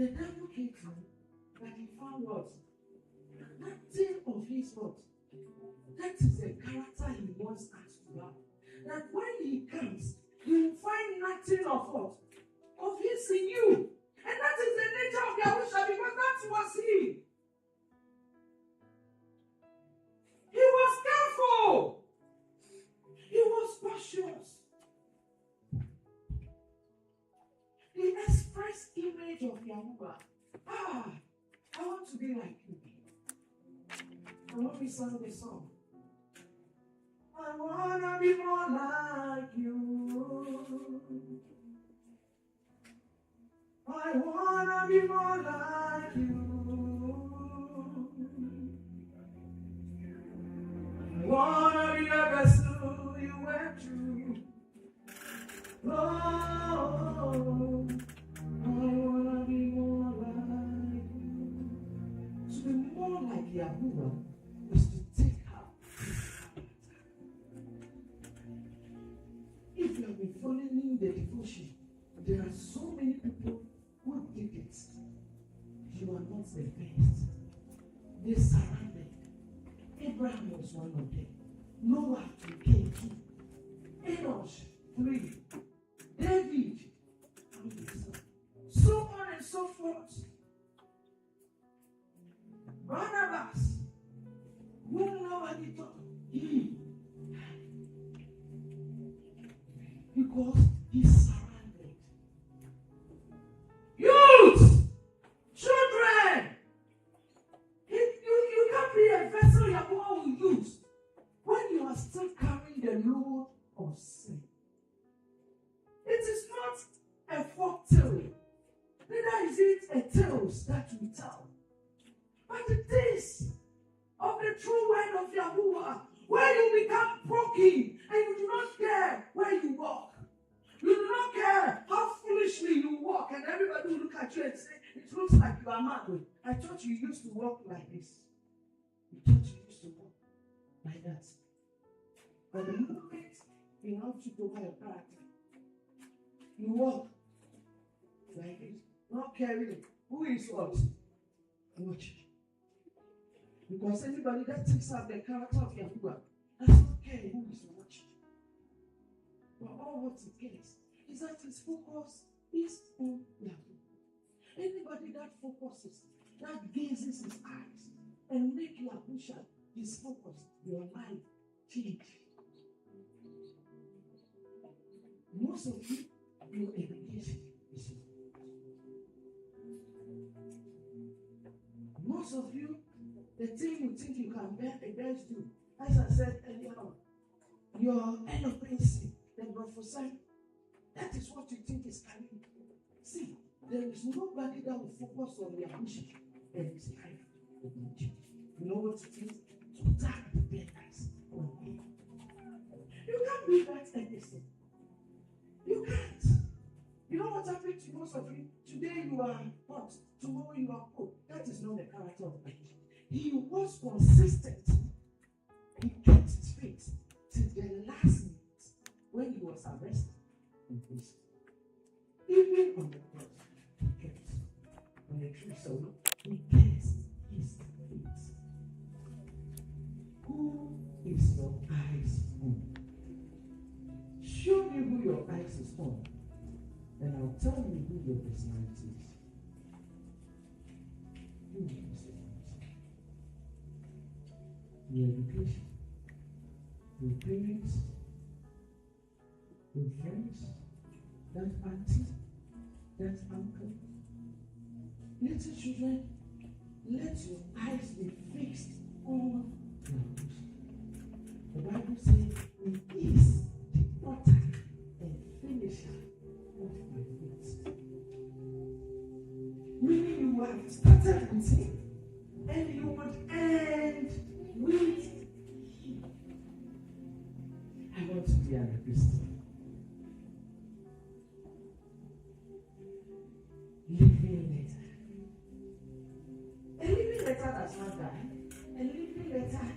The devil came to him, but he found what? Nothing of his what? That is the character he wants us to have. That when he comes, he will find nothing of what? Of his in you. And that is the nature of Yahusha, because that was he. He was careful. He was cautious. The express image of Yahuwah. I want to be like you. And when we sang the song, I wanna be more like you. I wanna be more like you. I wanna be a vessel you went through. Oh, I wanna be more like you. To be more like Yahuwah is to take out his character. If you have been following the devotion, there are so many people who did it. You are not the best. They surrounded. Abraham was one of them. Noah became two. Enosh, 3. David, so on and so forth. Barnabas, whom nobody thought he, because he surrounded. Youth, children, you can't be a vessel Yahweh will use when you are still carrying the load of sin. It is not a folk tale, neither is it a tale that we tell, but it is of the true word of Yahuwah, where you become broken and you do not care where you walk. You do not care how foolishly you walk, and everybody will look at you and say, it looks like you are mad. I thought you used to walk like this. You thought you used to walk like that. But the moment you have to go by your character, you walk like this, not caring who is what. Watch. Because anybody that takes up the character of Yahuwah does not care who is watching. But all what he cares is that his focus is on Yahuwah. Anybody that focuses, that gazes his eyes and make Yahusha his focus, your life change. Most of you, your education is your focus. Most of you, the thing you think you can best do, as I said earlier on, your eloquency, the prophecy, that is what you think is coming. See, there is nobody that will focus on their mission and his life. You know what it is? To tap the benders on him. You can't do that everything. You can't. You know what happened to most of you? Today you are hot, tomorrow you are cold. That is not the character of God. He was consistent. He kept his faith till the last minute when he was arrested in prison. Even on the cross, he kept on the tree. So he kept his faith. Who is your eyes on? Show me who your eyes is on, and I'll tell you who your personality is. Who is your personality? Your education, your parents, your friends, that auntie, that uncle. Little children, let your eyes be fixed on God. The Bible says he is the author and finisher of my faith. Meaning you have started with him and you would end with him. I want to be a Christian. Living letter. A living letter does not die. A living letter.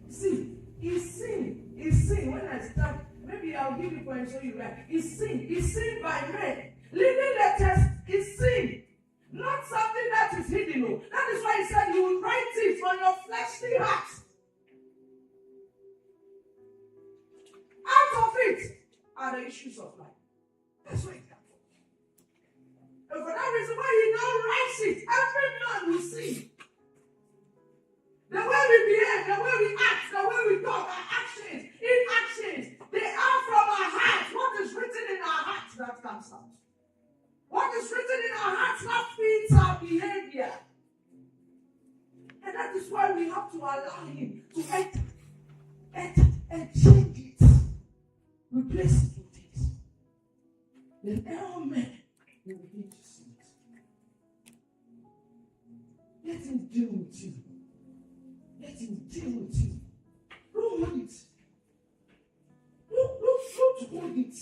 See, is sin. When I start, maybe I'll give you points so you write. Is sin by men. Living letters is sin. Not fleshly heart. Out of it are the issues of life. That's where it comes from. And for that reason, why he now writes it, every man will see. The way we behave, the way we act, the way we talk, our actions, inactions, they are from our hearts. What is written in our hearts, that comes out. What is written in our hearts, that feeds our behavior. And that is why we have to allow him to enter and change it. Replace it with it. Then all men will begin to see it. Let him deal with you. Let him deal with you. Don't hold it. Don't hold it.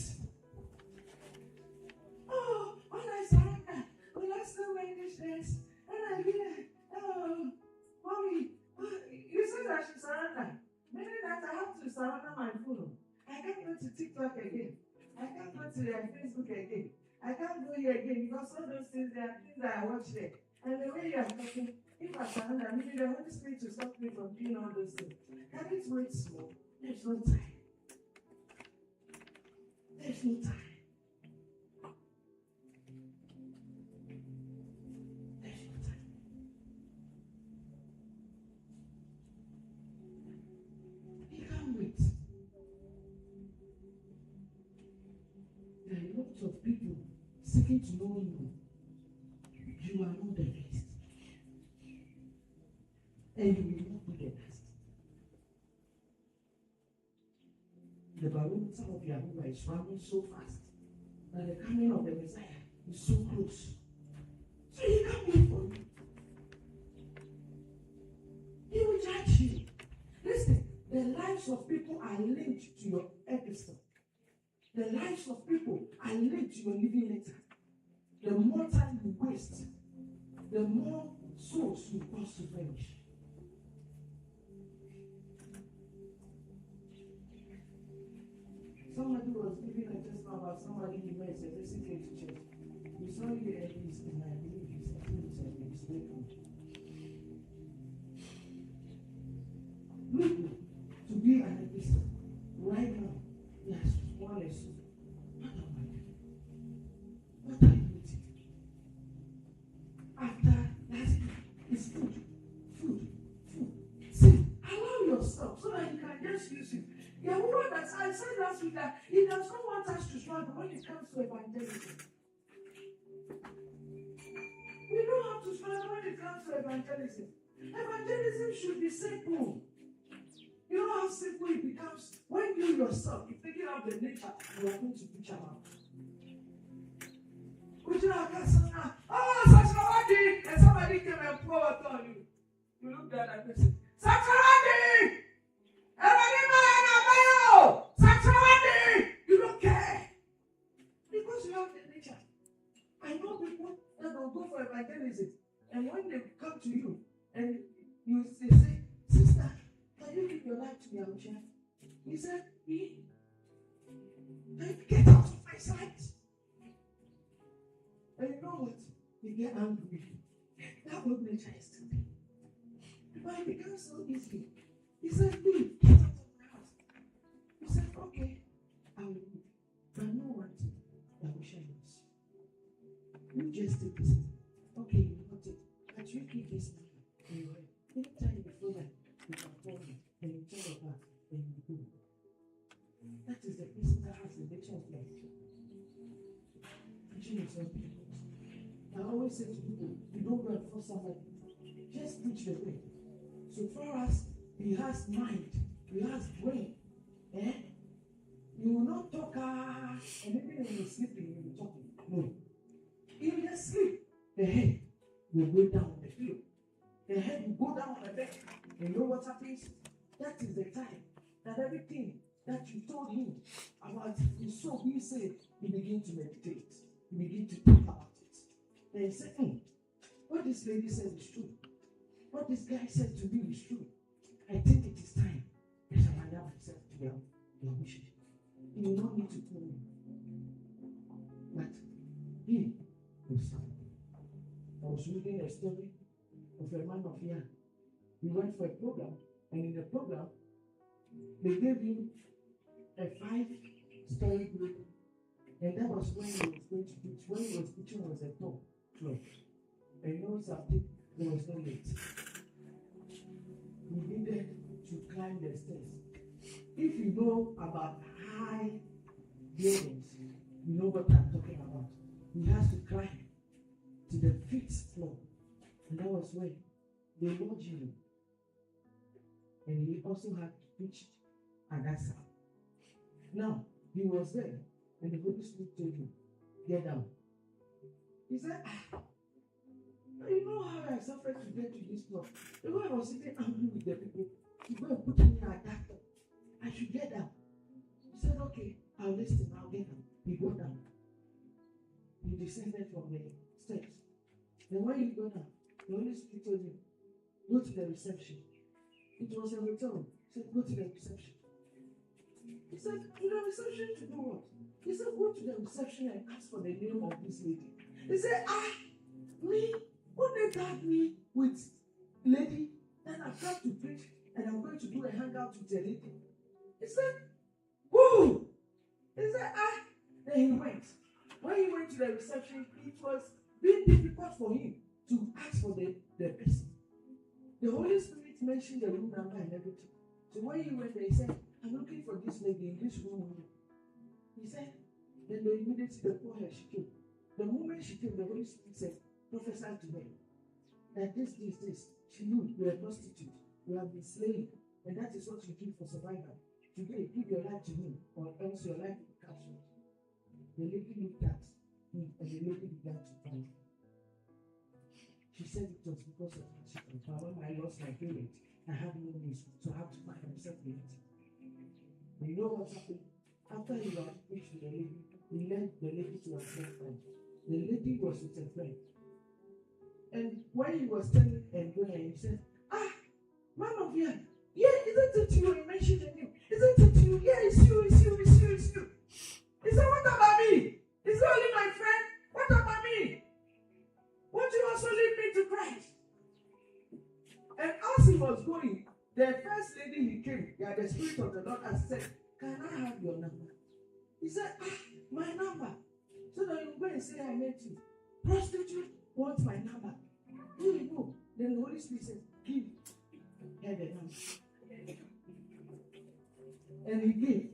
Oh, when I surrender, when I still wear this dress, and I hear, oh, mommy, you said I should surrender. Meaning that I have to surrender my phone. I can't go to TikTok again. I can't go to Facebook again. I can't go here again because all those things, there are things that I watch there. And the way you are talking, if I surrender, maybe the Holy Spirit to stop me from doing all those things. Can it wait small? There's no time. There's no time. There's no time. You can't wait. There are lots of people seeking to know you. You are not the best. And you will not be the best. The barometer of Yahuwah is running so fast that the coming of the Messiah is so close. So he can't wait for you. He will judge you. Listen, the lives of people are linked to your epistle. The lives of people are linked to your living letter. The more time you waste, the more souls you cause to perish. Somebody was giving a testimony about somebody he met a recently to church. We saw you at least, and I believe he's welcome. Look, to be an epistle right now, yes, one is what am I doing? What are you eating? After that, it's food. See, allow yourself so that you can just use it. Yahuwah, that I said last week that he does not want us to struggle when it comes to evangelism. We don't have to struggle when it comes to evangelism. Evangelism should be simple. You know how simple it becomes when you yourself, you figure out the nature you are going to preach about. Could you not get someone, oh, Saturday, and somebody came and poured on you. You look at that person, Saturday! You don't care. Because you have the nature. I know people that will go for evangelism, and when they come to you, and you say, sister, can you give your life to me, Amusha? He said, get out of my sight. And you know what? They get angry. That old nature is still there. But it becomes so easy. He said, leave, get out of my house. He said, okay, I will leave. But no one thing that we shall use. You just take this. Okay, you got it. But you keep this money. Anytime you feel like you can call me, then you tell your back, then you go. That is the person that has the nature of life. Preaching is not difficult. I always say to people, you don't go and force somebody. Just preach the way. So far as he has mind, he has brain, you will not talk, and even when you're sleeping, you will be talking. No. If you sleep, the head will go down on the pillow. The head will go down on the bed. And you know what happens? That is the time that everything that you told him about his soul being saved, he begin to meditate. He begin to think about it. Then he said, what this lady said is true. What this guy said to me is true. I think it is time that I allow myself to your wishes. You will not need to call me. But he will stop. I was reading a story of a man of Yan he went for a program, and in the program, they gave him a 5-story building, and that was when he was going to teach. When he was teaching was a top floor. And you know something? There was no lift. He needed to climb the stairs. If you know about high buildings, you know what I'm talking about. He has to climb to the 5th floor. And that was when they lodged him. And he also had to preach at that side. Now, he was there, and the Holy Spirit told him, get down. He said, you know how I suffered to get to this floor. The way I was sitting angry with the people, to go and put me at that top. I should get down. He said, okay, I'll listen, I'll get down. He got down. He descended from the steps. Then when he got down, the Holy Spirit told him, go to the reception. It was a hotel. He said, go to the reception. He said, to the reception to do what? He said, go to the reception and ask for the name of this lady. He said, me? Who they got me with lady? Then I've come to preach and I'm going to do a hangout with a lady. He said, who? He said, Then he went. When he went to the reception, it was being difficult for him to ask for the person. The Holy Spirit mentioned the room number and everything. So when he went there, he said, I'm looking for this lady in this room. He said, then they immediately called her, she came. The moment she came, the Holy Spirit said, prophesy to her that this. She knew you are a prostitute. You have been slain. And that is what you do for survival. Today, give your life to him, or else your life will be cut short. The lady looked at him, and the lady began to cry. She said it was because of her children. When I lost my parent, I had no news, so I have to find myself with it. And you know what happened? After he was preached to the lady, he led the lady to her friend. The lady was with a friend. And when he was telling and going, he said, man of here, isn't it you? He mentioned the name. Isn't it you? Yeah, it's you. He said, what about me? It's only my friend. What about me? Won't you also lead me to Christ? And as he was going, the first lady he came, the Spirit of the Lord has said, can I have your number? He said, my number. So that you go and say I met you. Prostitute wants my number. Here you go. Then the Holy Spirit said, give her the number. And he gave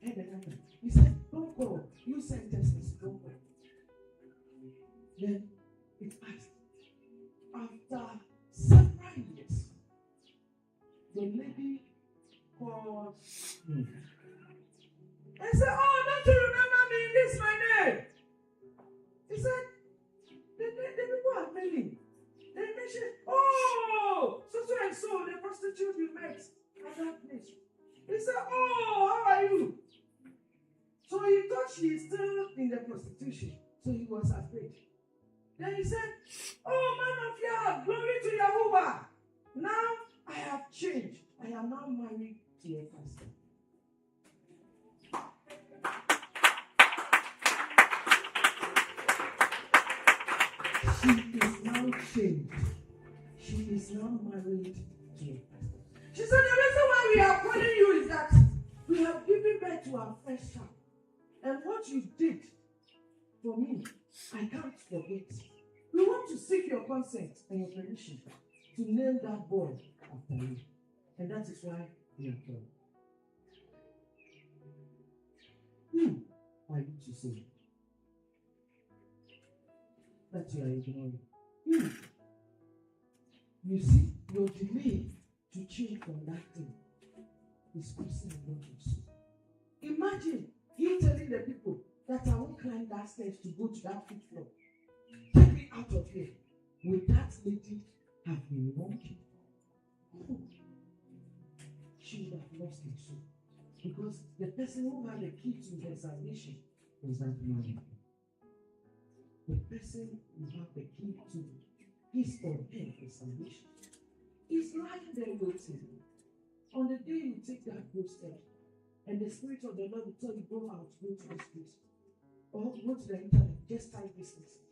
her the number. He said, don't call. You send text message, don't call. Then it passed. After several years, the lady called me and said, don't you remember me in this my name? He said, the people are mailing. They mentioned, so the prostitute you met at that place. He said, how are you? So he thought she is still in the prostitution. So he was afraid. Then he said, man of Yah, glory to Yahuwah. Now I have changed. I am now married to a pastor. She is now changed. She is now married to a pastor. She said, the reason why we are calling you is that we have given birth to our first child. And what you did for me, I can't forget. We want to seek your consent and your permission to name that boy after you. And that is why we are here. Who are you to say that you are ignoring? You see, your delay to change from that thing is causing a lot of sorrow. Imagine you telling the people that I won't climb that stairs to go to that 5th floor. Take me out of here. Would that lady have been wronged? Oh, she would have lost her soul. Because the person who had the key to her salvation was that man. The person who had the key to his or her salvation is lying there waiting. On the day you take that first step, and the Spirit of the Lord will tell you, go out, go to this place, or go to the internet, just type this message.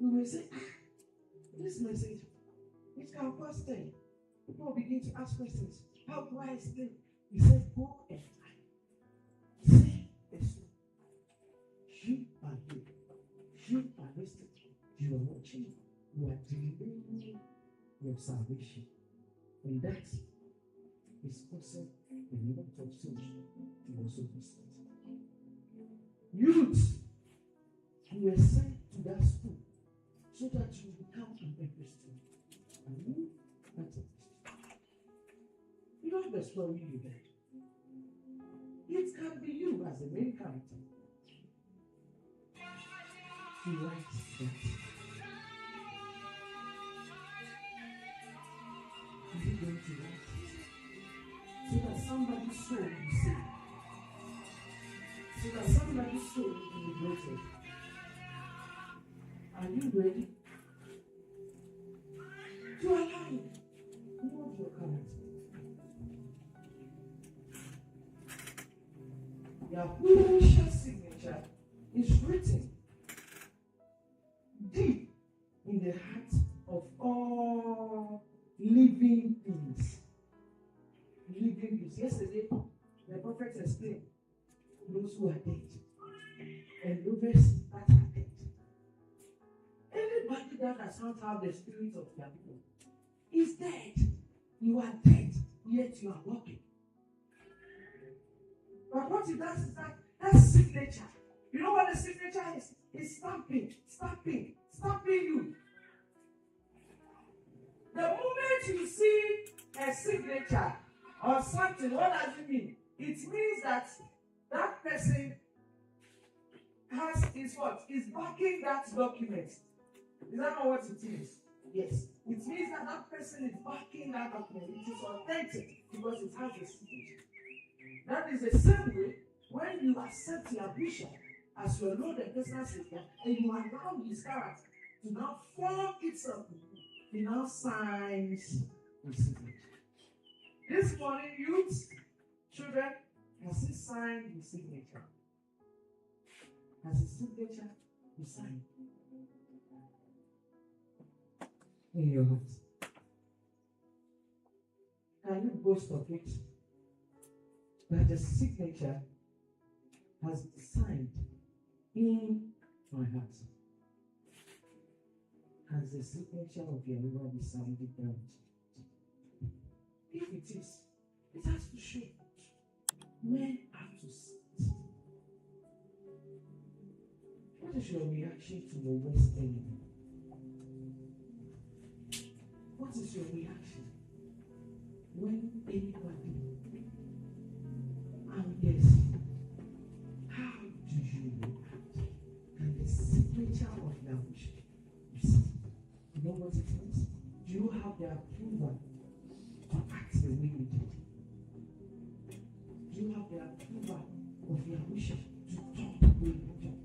You may say, this message, it can cost 10. People begin to ask questions. How do I explain? He said, go and fly. Say a soul. You are here. You are listening. You are watching. You are delivering your salvation. And that is also a lot of souls to also visit. Youth, you were sent to that school so that you become an Christian. And you, that's it. You don't have the story you get. It can be you as the main character. He writes that. Is he going to write it? So that somebody's soul will be saved. So that somebody's soul will be liberated. Are you ready? To allow him. Know your character. Your precious signature is written deep in the heart of all living things. Living things. Yesterday, the prophet explained those who are dead and those that are dead. Anybody that does not have the spirit of their people is dead. You are dead, yet you are walking. But what it does is that signature. You know what the signature is? It's stamping you. The moment you see a signature or something, what does it mean? It means that person is backing that document. Is that not what it is? Yes. It means that person is backing that document. It is authentic because it has a signature. That is the same way when you accept your bishop as your Lord and personal Savior, and you allow his character to now form itself in you. He now signs the signature. This morning, youth, children, has he signed his signature? Has his signature been signed? In your heart. Can you boast of it? That the signature has been signed in my heart. Has the signature of your Lord been signed in your heart? If it is, it has to show when I have to sit. What is your reaction to your worst enemy? What is your reaction when anybody angers you? How do you react? And the signature of your wish, you see, you know what it means? Do you have the approval to act the way you did? Do you have the approval of your wish to talk the way you talk?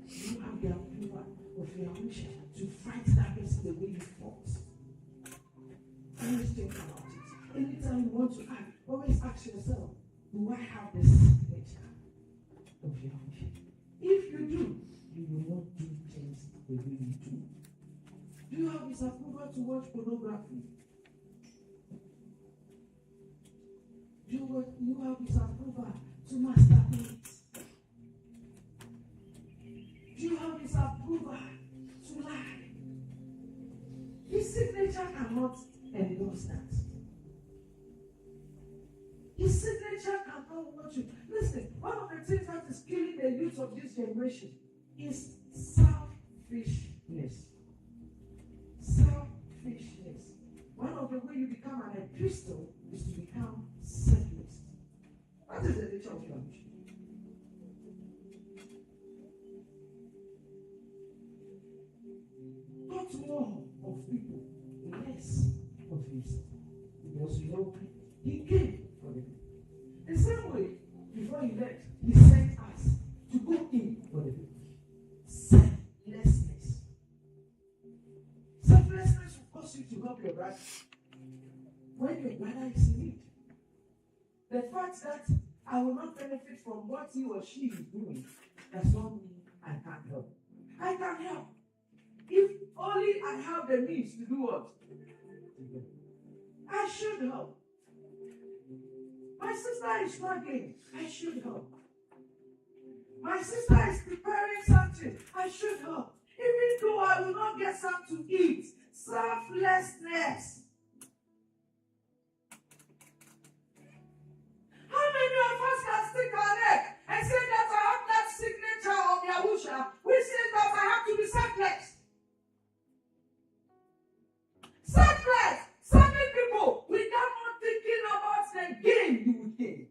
Do you have the approval of your wish to fight that person the way you fought? Always think about it. Anytime you want to act, always ask yourself, do I have the signature of your wish? If you do, you will not do things the way you do. Do you have his approval to watch pornography? Do you have his approval to masturbate? Do you have his approval to lie? His signature cannot endorse that. His signature cannot watch you. Listen, one of the things that is killing the youth of this generation is selfishness. Selfishness. One of the ways you become an epistle is to become selfless. That is the nature of your mission. Not more of people, less of himself. Because you know he came for them. The same way, before he left, he sent us to go in for the people. Selflessness. Selflessness will cause you to help your brother when your brother is in need. The fact that I will not benefit from what he or she is doing does not mean I can't help. I can help. If only I have the means to do what? I should help. My sister is struggling. I should help. My sister is preparing something. I should help. Even though I will not get something to eat. Selflessness. How many of us can stick our neck and say that I have that signature of Yahusha, which says that I have to be selfless? Selfless. Serving people without not thinking about the gain you will gain.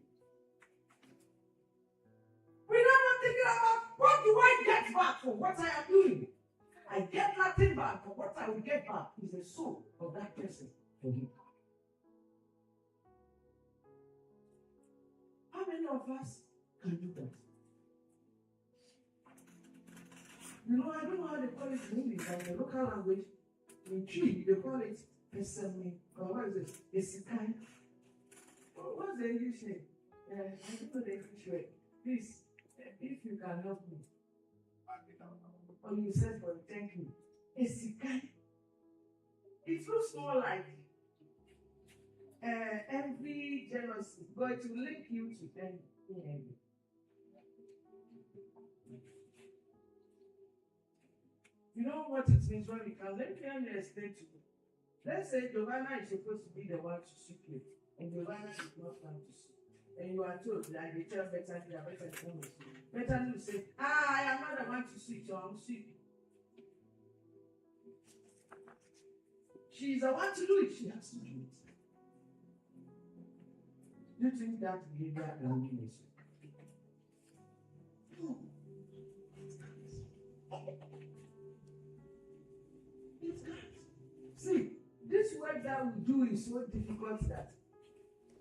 Without not thinking about what do I get back for what I am doing. I get nothing back, but what I will get back is the soul of that person for you. How many of us can do that? You know, I don't know how they call it in English, but in the local language, in Tree, they call it pesemi, or what is it? Esikai. What's the English name? I don't know the English word. Please, if you can help me. Or you said for thank you. Esikai. It looks more like envy, jealousy, but it will link you to envy. You know what it means when we come? Let me explain to you. Let's say Giovanna is supposed to be the one to seek you, and Giovanna is not come to seek. And you are told that they tell Bethany that Bethany is coming to see. Bethany will say, I am not the one to seek, so I'm sick. She is the one to do it, she has to do it. Do you think that behavior can be missing? No. It can't. See, this work that we do is so difficult that,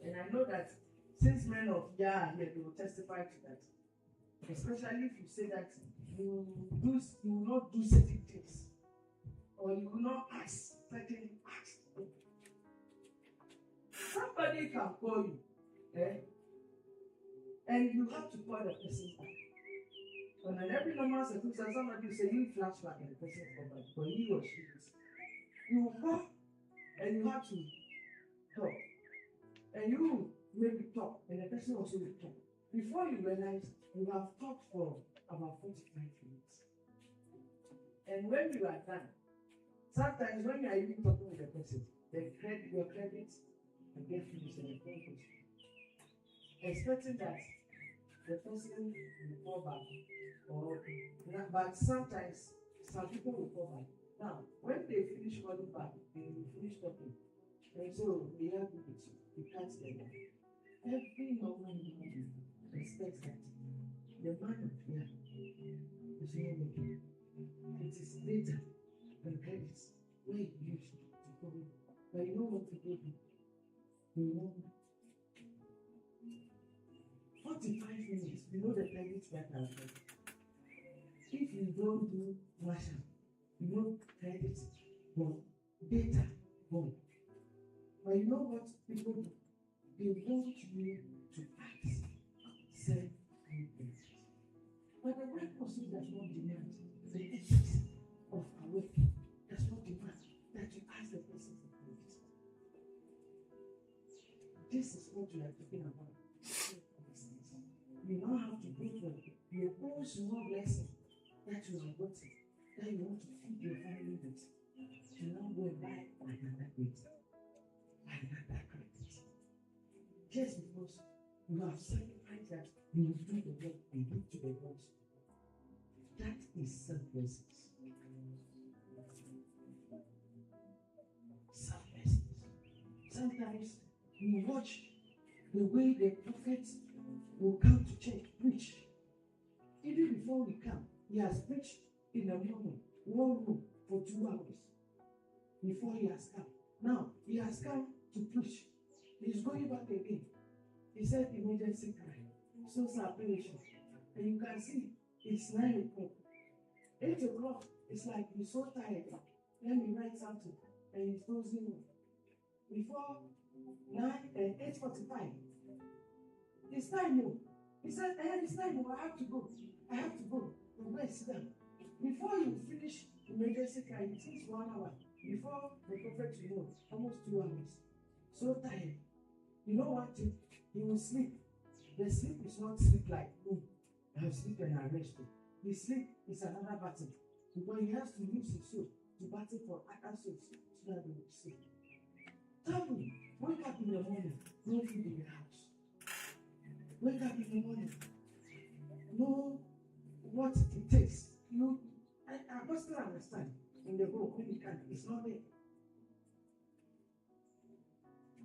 and I know that since men of Yah are here, they will testify to that. Especially if you say that you will not do certain things, or you will not ask certain acts. Somebody can call you, and you have to call the person back. And in every normal circumstance, somebody will say you flashback and the person come back, but he or she is. You will call and you have to talk. And you maybe talk, and the person also will talk. Before you realize, you have talked for about 45 minutes. And when you are done, sometimes when you are even talking with the person, your credit will get finished and the phone goes. Expecting that the person will fall back. But sometimes some people will fall back. Now, when they finish calling back, they will finish talking. And so they have to with you. You can't stay there. Every normal human expects that the man of fear is not making. It is later than credits where you used to go. But you know what to do. You know 45 minutes, you know the credits that are there. If you don't do WhatsApp, you know credits gone, data gone. But you know what people do? They want you to act self-confidence. But the right person does not demand the ethics of our work. Does not demand that you ask the person for credit. This is what we are talking about. You now have to go for your own small blessing that you are wanting, that you want to feed your family with. You now go and buy another credit. Another credit. Just because you have sacrificed that you will do the work and give to the Lord. That is selflessness. Selflessness. Sometimes you watch the way the prophets will come to church, preach. Even before we come, he has preached in the morning, one room for 2 hours before he has come. Now, he has come to preach. He's going back again. He said emergency cry. So separation. And you can see it's 9 o'clock. 8 o'clock, it's like he's so tired. Let me write something. And he's dozing off. Before 8:45. It's time. He said, it's time. I have to go. I have to go. Go and sit down. Before you finish emergency cry, it takes 1 hour. Before the prophet will know, almost 2 hours. so tired. You know what? He will sleep. The sleep is not sleep like me. I sleep and I rest. The sleep is another battle. Because he has to use his soul to battle for other souls so that they will sleep. Tell me, wake up in the morning, no food in the house. Wake up in the morning, know what it takes. I must still understand in the book when you can, it's not there.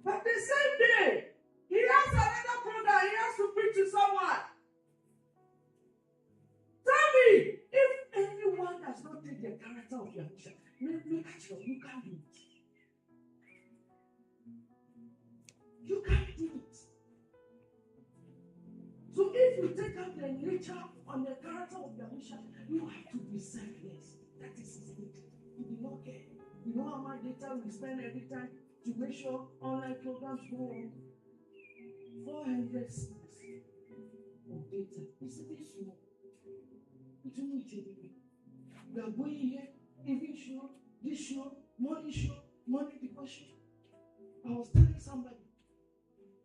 But the same day, he has another program, he has to preach to someone. Tell me, if anyone does not take the character of Yahusha, look at you can't do it. You can't do it. So if you take out the nature on the character of Yahusha, you have to be selfless. That is his nature. He did not care. You know how much data we spend every time to make sure online programs go on? 400 cities of data. It's a bit small. It will not take it. We are going here, even show, this show, money deposit. I was telling somebody,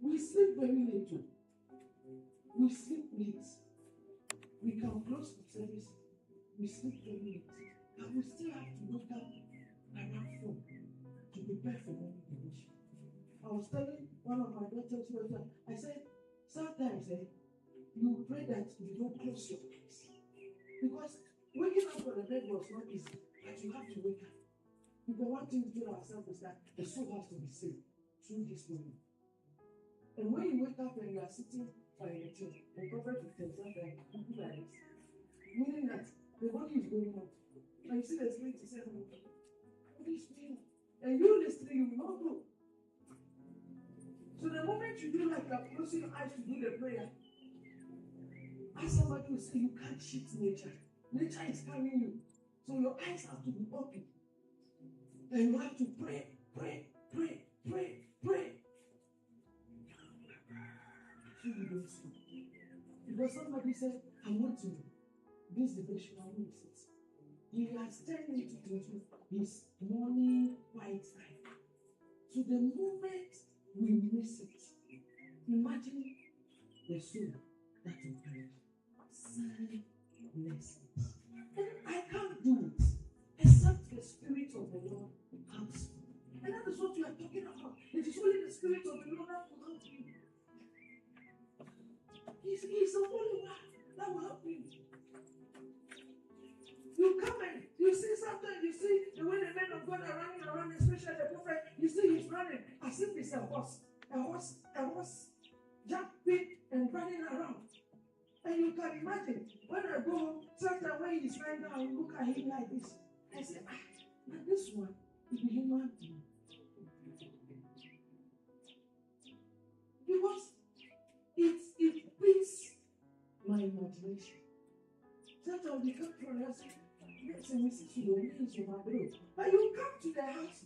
we sleep very late too. We sleep late. We come close to service. We sleep very late. And we still have to wake up around 4 to prepare for morning devotion. I was telling one of my daughters, I said, sometimes you pray that you don't close your eyes. Because waking up from the bed was not easy, but you have to wake up. Because one thing we tell ourselves is that the soul has to be saved through this moment. And when you wake up and you are sitting by your team, the prophet will tell something like this. Meaning that the body is going on. And you see the spirit is saying, what is going on? And you listening, you will not know. So the moment you do like you are closing your eyes to do the prayer, as somebody will say, you can't cheat nature. Nature is carrying you. So your eyes have to be open. And you have to pray. So you don't sleep. Because somebody said, I want to this devotional it. He has turned it into his morning quiet time. So the moment we miss it, imagine the soul that will perish. Silence. And I can't do it except the Spirit of the Lord comes. And that is what we are talking about. It is only the Spirit of the Lord that will help you. He's the only one that will help you. You come and you see sometimes, you see the way the men of God are running around, especially the prophet, you see he's running as if it's a horse jumping and running around. And you can imagine, when I go home, sometimes when he's lying down, I look at him like this. I say, now this one is the human being. Because it beats my imagination. Sometimes we come from us, but you come to the house,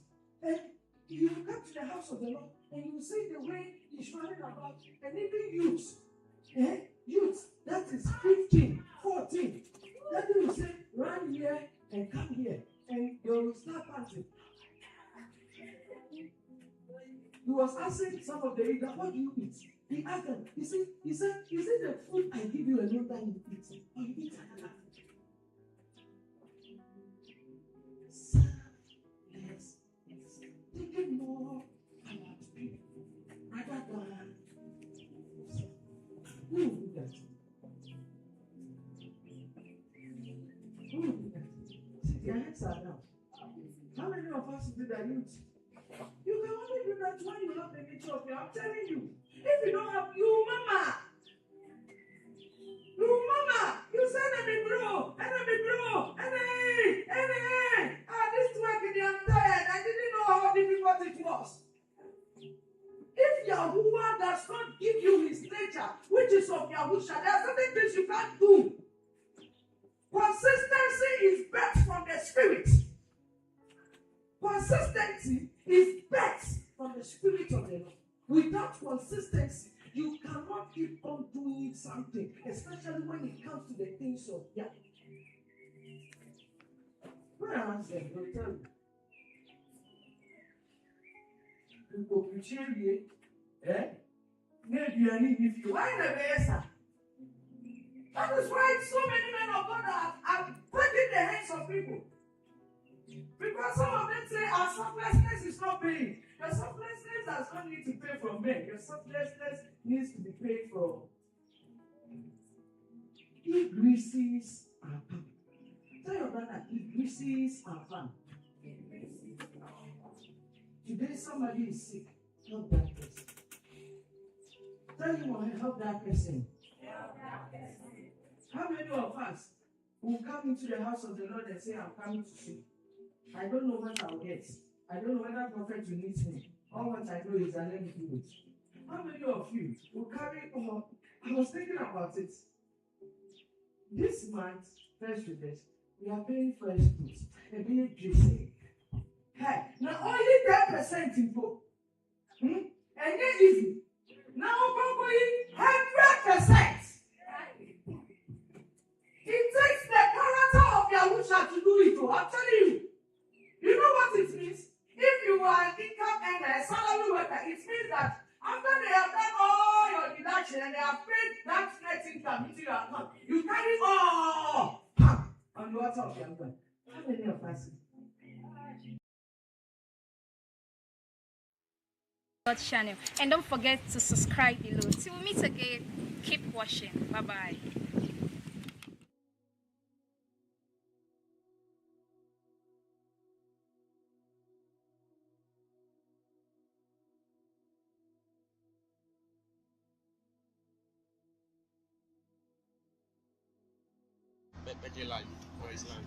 and you come to the house of the Lord, and you see the way he's running about, and even youth, that is 15, 14, that will say, run here and come here, and they will start panting. He was asking some of the elders, what do you eat? He asked them, he said, is it the food I give you alone that you eat? Or you eat another food? Thinking more about people rather than who will do that? Who will do that? See, their heads are down. How many of us do that? You can only do that when you have the nature of you. I'm telling you. If you don't have you, mama, you say let me grow, this work, I'm tired. I didn't know how difficult it was. If Yahuwah does not give you his nature, which is of Yahusha, there are certain things you can't do. Consistency is birth from the Spirit. Consistency is birth from the Spirit of the Lord. Without consistency, you cannot keep on doing something, especially when it comes to the things of Yah. Where am I saying? I'll tell you. People preaching, eh? Maybe you need if you why the best. That is why so many men of God are breaking the hands of people. Because some of them say our selflessness is not paying. Your selflessness does not need to pay from men. Your selflessness needs to be paid from. It greases our palm. Tell your brother, it greases our palm. Today somebody is sick. Help that person. Tell him help that person. How many of us will come into the house of the Lord and say, I'm coming to see? I don't know what I'll get. I don't know whether prophet will meet me. All what I know is that let me do it. How many of you will carry on? I was thinking about it. This month, first with this, we are paying fresh fruits and being dressing. Hey, now only 10% in book. And then easy. Now probably 100%. It takes the character of Yahusha to do it. I'm telling you. You know what it means? If you are an income earner, a salary worker, it means that after they have done all your deduction and they have paid that net income into your account, you carry all on the water of your account. How many of us? Channel, and don't forget to subscribe below. Till we meet again, keep watching. Bye bye. Better life for his life.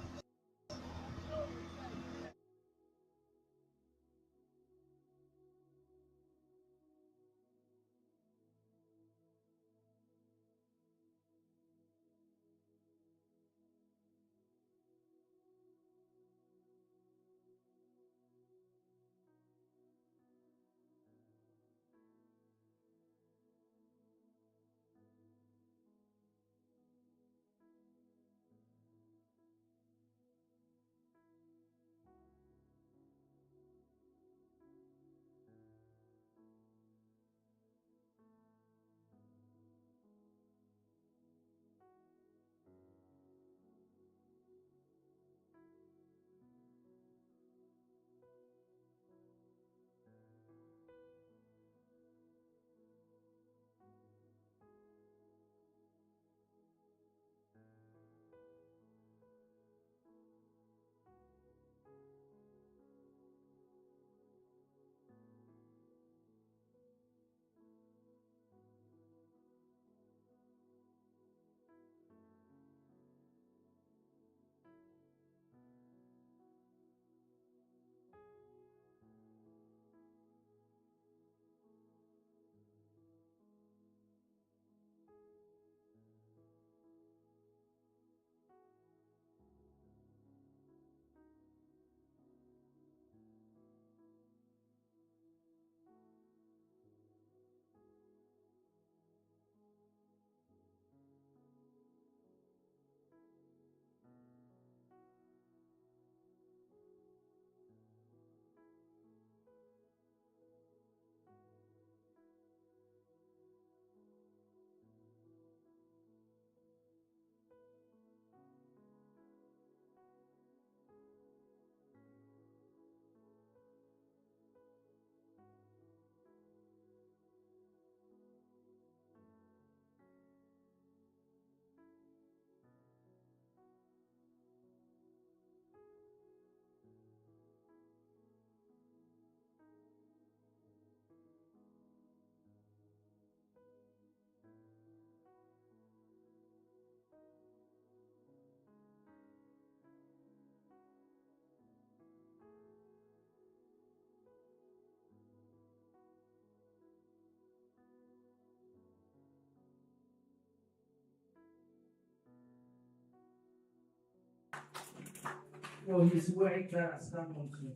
His work that has come onto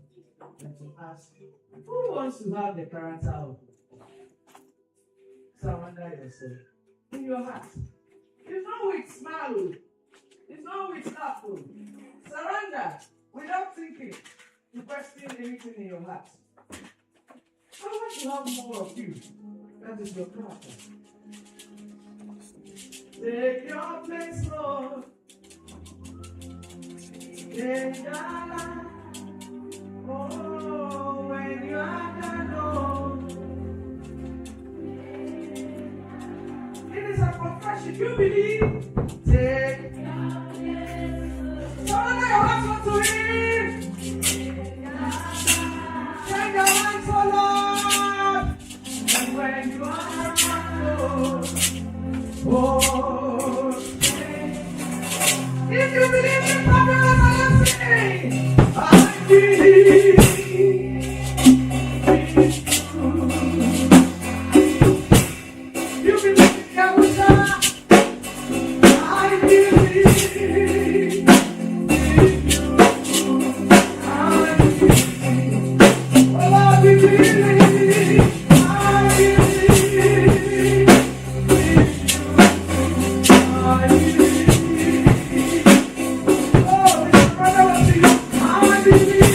and to ask, who wants to have the character of surrender yourself in your heart? It's not with smile, it's not with love. Surrender without thinking to question anything in your heart. So want to have more of you. That is your character. Take your place, Lord. Take your life. Oh, when you are done, Lord. It is a confession. You believe. Take your place. So now your heart to him. Send your hands, oh Lord. And when you are done, Lord. Oh, if you believe in power, I am saying, I believe. You believe in Yahushua, I believe. I believe. Oh, I believe. I believe.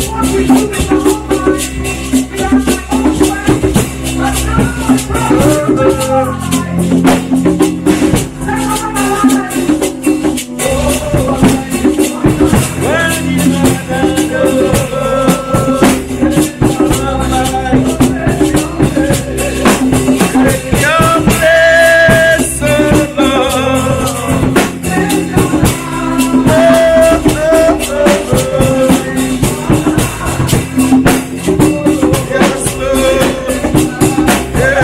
What we do